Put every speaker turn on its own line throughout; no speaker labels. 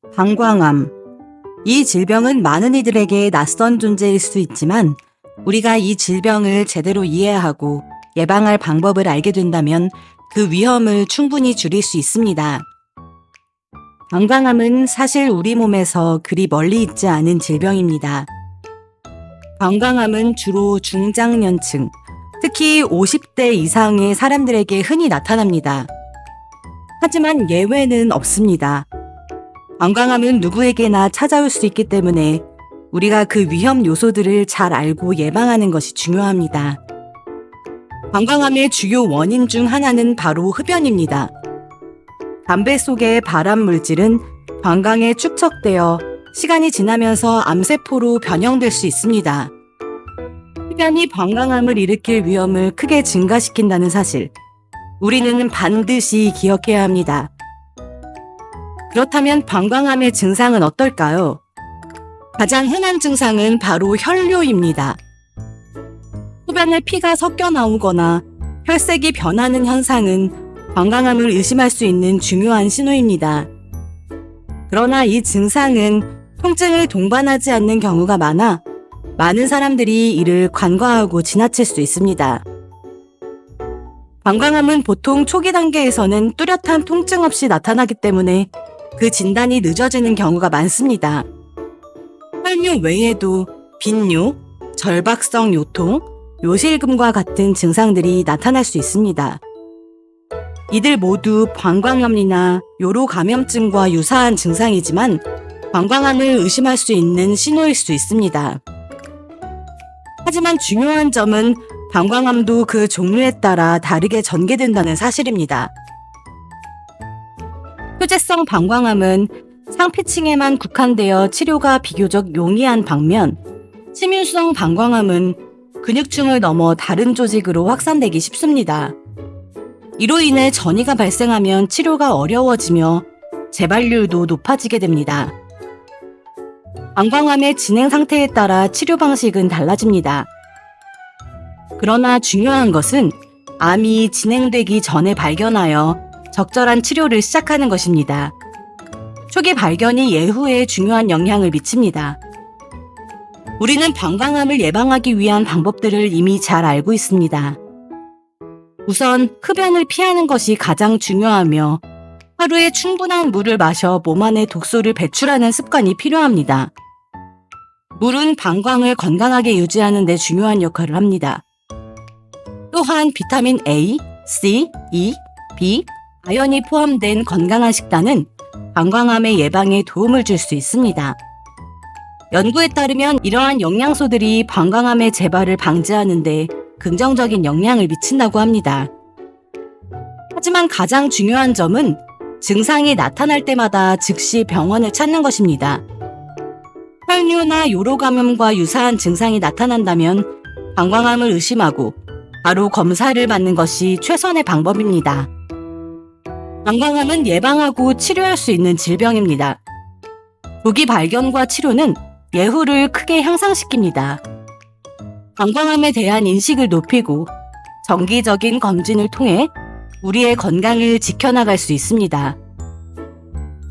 방광암. 이 질병은 많은 이들에게 낯선 존재일 수 있지만 우리가 이 질병을 제대로 이해하고 예방할 방법을 알게 된다면 그 위험을 충분히 줄일 수 있습니다. 방광암은 사실 우리 몸에서 그리 멀리 있지 않은 질병입니다. 방광암은 주로 중장년층, 특히 50대 이상의 사람들에게 흔히 나타납니다. 하지만 예외는 없습니다. 방광암은 누구에게나 찾아올 수 있기 때문에 우리가 그 위험 요소들을 잘 알고 예방하는 것이 중요합니다. 방광암의 주요 원인 중 하나는 바로 흡연입니다. 담배 속의 발암 물질은 방광에 축적되어 시간이 지나면서 암세포로 변형될 수 있습니다. 흡연이 방광암을 일으킬 위험을 크게 증가시킨다는 사실, 우리는 반드시 기억해야 합니다. 그렇다면 방광암의 증상은 어떨까요? 가장 흔한 증상은 바로 혈뇨입니다. 흡연에 피가 섞여 나오거나 혈색이 변하는 현상은 방광암을 의심할 수 있는 중요한 신호입니다. 그러나 이 증상은 통증을 동반하지 않는 경우가 많아 많은 사람들이 이를 간과하고 지나칠 수 있습니다. 방광암은 보통 초기 단계에서는 뚜렷한 통증 없이 나타나기 때문에 그 진단이 늦어지는 경우가 많습니다. 혈뇨 외에도 빈뇨, 절박성 요통, 요실금과 같은 증상들이 나타날 수 있습니다. 이들 모두 방광염이나 요로 감염증과 유사한 증상이지만 방광암을 의심할 수 있는 신호일 수 있습니다. 하지만 중요한 점은 방광암도 그 종류에 따라 다르게 전개된다는 사실입니다. 표재성 방광암은 상피층에만 국한되어 치료가 비교적 용이한 반면 침윤성 방광암은 근육층을 넘어 다른 조직으로 확산되기 쉽습니다. 이로 인해 전이가 발생하면 치료가 어려워지며 재발률도 높아지게 됩니다. 방광암의 진행 상태에 따라 치료 방식은 달라집니다. 그러나 중요한 것은 암이 진행되기 전에 발견하여 적절한 치료를 시작하는 것입니다. 초기 발견이 예후에 중요한 영향을 미칩니다. 우리는 방광암을 예방하기 위한 방법들을 이미 잘 알고 있습니다. 우선 흡연을 피하는 것이 가장 중요하며 하루에 충분한 물을 마셔 몸 안에 독소를 배출하는 습관이 필요합니다. 물은 방광을 건강하게 유지하는 데 중요한 역할을 합니다. 또한 비타민 A, C, E, B, 아연이 포함된 건강한 식단은 방광암의 예방에 도움을 줄 수 있습니다. 연구에 따르면 이러한 영양소들이 방광암의 재발을 방지하는 데 긍정적인 영향을 미친다고 합니다. 하지만 가장 중요한 점은 증상이 나타날 때마다 즉시 병원을 찾는 것입니다. 혈뇨나 요로 감염과 유사한 증상이 나타난다면 방광암을 의심하고 바로 검사를 받는 것이 최선의 방법입니다. 방광암은 예방하고 치료할 수 있는 질병입니다. 조기 발견과 치료는 예후를 크게 향상시킵니다. 방광암에 대한 인식을 높이고 정기적인 검진을 통해 우리의 건강을 지켜나갈 수 있습니다.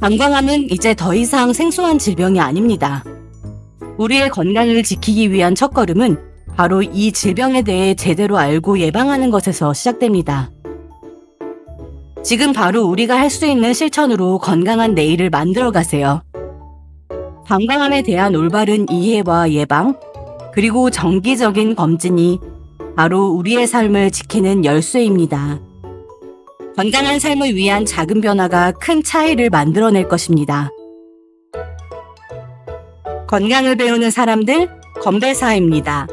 방광암은 이제 더 이상 생소한 질병이 아닙니다. 우리의 건강을 지키기 위한 첫걸음은 바로 이 질병에 대해 제대로 알고 예방하는 것에서 시작됩니다. 지금 바로 우리가 할 수 있는 실천으로 건강한 내일을 만들어 가세요. 방광암에 대한 올바른 이해와 예방, 그리고 정기적인 검진이 바로 우리의 삶을 지키는 열쇠입니다. 건강한 삶을 위한 작은 변화가 큰 차이를 만들어낼 것입니다. 건강을 배우는 사람들, 건배사입니다.